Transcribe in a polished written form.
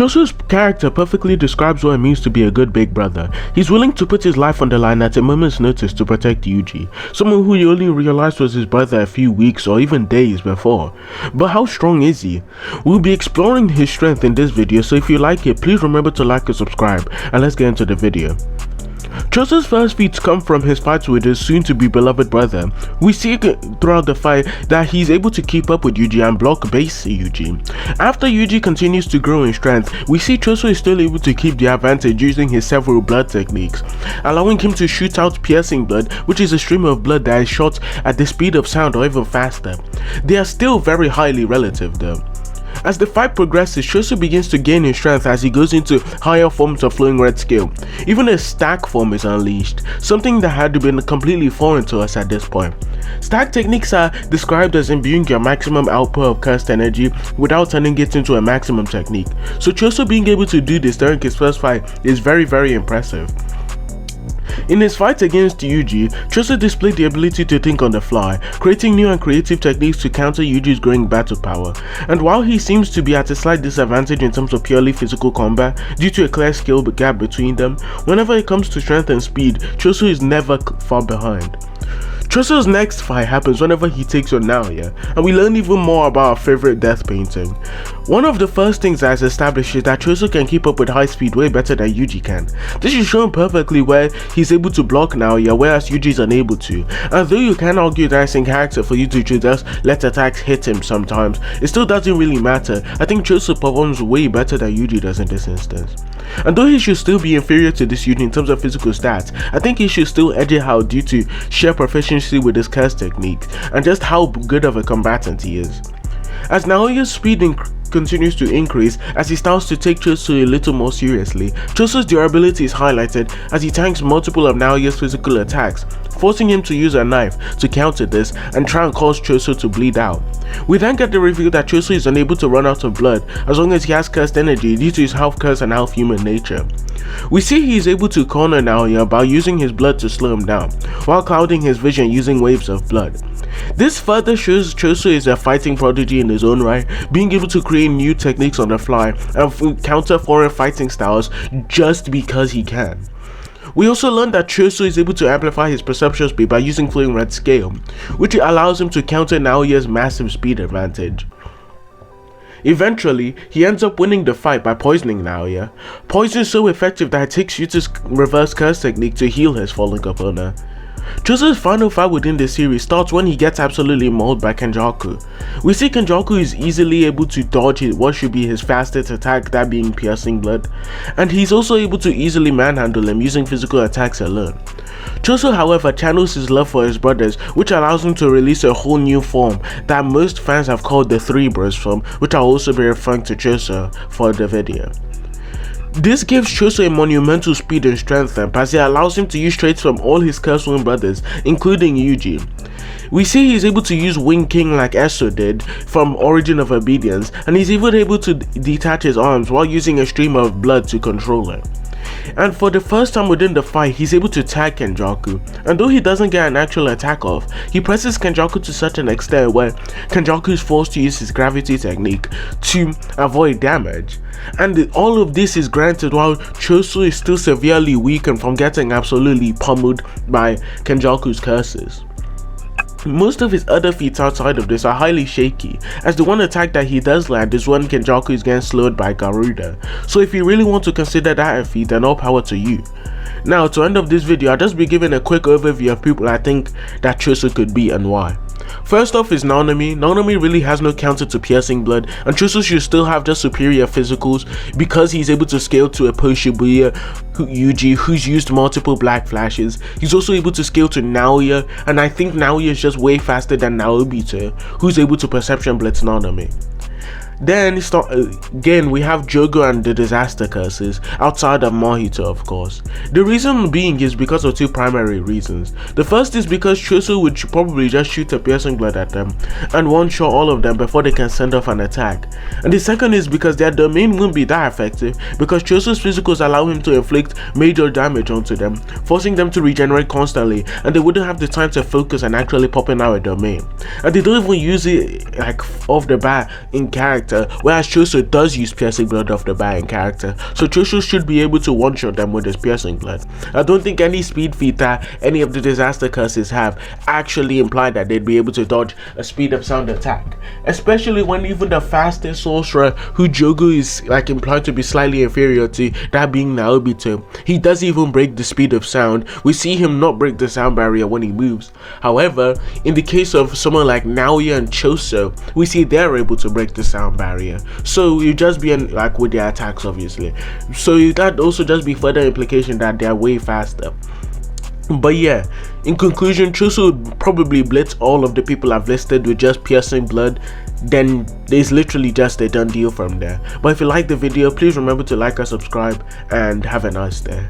Choso's character perfectly describes what it means to be a good big brother. He's willing to put his life on the line at a moment's notice to protect Yuji, someone who he only realized was his brother a few weeks or even days before. But how strong is he? We'll be exploring his strength in this video, so if you like it, please remember to like and subscribe, and let's get into the video. Choso's first feats come from his fights with his soon-to-be beloved brother. We see throughout the fight that he's able to keep up with Yuji and block base Yuji. After Yuji continues to grow in strength, we see Choso is still able to keep the advantage using his several blood techniques, allowing him to shoot out piercing blood, which is a stream of blood that is shot at the speed of sound or even faster. They are still very highly relative though. As the fight progresses, Choso begins to gain in strength as he goes into higher forms of flowing red scale. Even a stack form is unleashed, something that had been completely foreign to us at this point. Stack techniques are described as imbuing your maximum output of cursed energy without turning it into a maximum technique. So Choso being able to do this during his first fight is very impressive. In his fight against Yuji, Choso displayed the ability to think on the fly, creating new and creative techniques to counter Yuji's growing battle power. And while he seems to be at a slight disadvantage in terms of purely physical combat due to a clear skill gap between them, whenever it comes to strength and speed, Choso is never far behind. Choso's next fight happens whenever he takes on Naoya, and we learn even more about our favorite death painting. One of the first things that is established is that Choso can keep up with high speed way better than Yuji can. This is shown perfectly where he's able to block Naoya whereas Yuji is unable to, and though you can argue that it's in character for you to just let attacks hit him sometimes, it still doesn't really matter. I think Choso performs way better than Yuji does in this instance. And though he should still be inferior to this Yuji in terms of physical stats, I think he should still edge it out due to sheer proficiency with his curse technique and just how good of a combatant he is. As Naoya's speed continues to increase as he starts to take Choso a little more seriously, Choso's durability is highlighted as he tanks multiple of Naoya's physical attacks, forcing him to use a knife to counter this and try and cause Choso to bleed out. We then get the reveal that Choso is unable to run out of blood as long as he has cursed energy due to his half curse and half human nature. We see he is able to corner Naoya by using his blood to slow him down, while clouding his vision using waves of blood. This further shows Choso is a fighting prodigy in his own right, being able to create new techniques on the fly and counter foreign fighting styles just because he can. We also learned that Choso is able to amplify his perception speed by using flowing red scale, which allows him to counter Naoya's massive speed advantage. Eventually, he ends up winning the fight by poisoning Naoya. Poison is so effective that it takes Yuta's reverse curse technique to heal his fallen opponent. Choso's final fight within the series starts when he gets absolutely mauled by Kenjaku. We see Kenjaku is easily able to dodge what should be his fastest attack, that being piercing blood, and he's also able to easily manhandle him using physical attacks alone. Choso, however, channels his love for his brothers, which allows him to release a whole new form that most fans have called the Three Bros form, which I'll also be referring to Choso for the video. This gives Choso a monumental speed and strength as it allows him to use traits from all his cursed twin brothers, including Yuji. We see he's able to use Wing King like Eso did from Origin of Obedience, and he's even able to detach his arms while using a stream of blood to control it. And for the first time within the fight, he's able to tag Kenjaku, and though he doesn't get an actual attack off, he presses Kenjaku to such an extent where Kenjaku is forced to use his gravity technique to avoid damage. And all of this is granted while Choso is still severely weakened from getting absolutely pummeled by Kenjaku's curses. Most of his other feats outside of this are highly shaky, as the one attack that he does land is when Kenjaku is getting slowed by Garuda, so if you really want to consider that a feat, then all power to you. Now, to end of this video, I'll just be giving a quick overview of people I think that Choso could be and why. First off is Naonomi. Naonomi really has no counter to piercing blood, and Choso should still have just superior physicals because he's able to scale to a post-Shibuya Yuji who's used multiple black flashes. He's also able to scale to Naoya, and I think Naoya is just way faster than Naobito, who's able to perception blitz Naonomi. Then again, we have Jogo and the disaster curses, outside of Mahito of course. The reason being is because of two primary reasons. The first is because Choso would probably just shoot a piercing blood at them and one-shot all of them before they can send off an attack. And the second is because their domain won't be that effective because Choso's physicals allow him to inflict major damage onto them, forcing them to regenerate constantly, and they wouldn't have the time to focus on actually popping out a domain. And they don't even use it like off the bat in character character, whereas Choso does use piercing blood off the bat in character, so Choso should be able to one-shot them with his piercing blood. I don't think any speed feat that any of the disaster curses have actually imply that they'd be able to dodge a speed up sound attack, especially when even the fastest sorcerer, who Jogo is like implied to be slightly inferior to, that being Naobito, he does even break the speed of sound. We see him not break the sound barrier when he moves. However, in the case of someone like Naoya and Choso, we see they're able to break the sound barrier, so you just be like with their attacks obviously, so that also just be further implication that they're way faster. But yeah, in conclusion, Choso would probably blitz all of the people I've listed with just piercing blood, then there's literally just a done deal from there. But if you like the video, please remember to like and subscribe, and have a nice day.